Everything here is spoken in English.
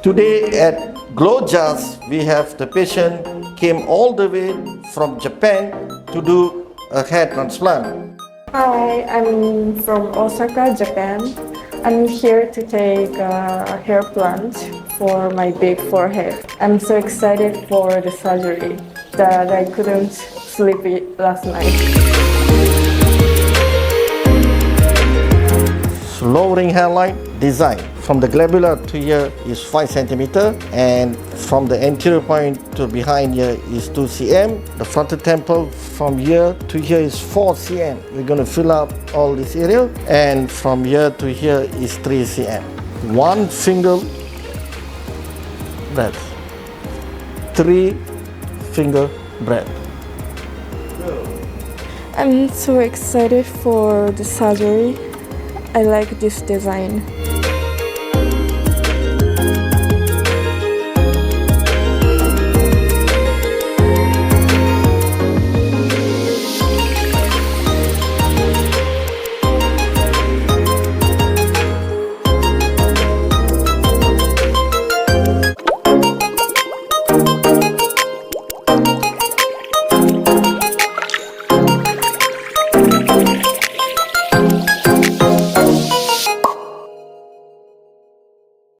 Today at GLOJAS, we have the patient came all the way from Japan to do a hair transplant. Hi, I'm from Osaka, Japan. I'm here to take a hair plant for my big forehead. I'm so excited for the surgery that I couldn't sleep last night. Lowering hairline design. From the glabella to here is 5 cm, and from the anterior point to behind here is 2 cm. The frontal temple from here to here is 4 cm. We're going to fill up all this area, and from here to here is 3 cm. One finger breadth, 3 finger breadth. I'm so excited for the surgery. I like this design.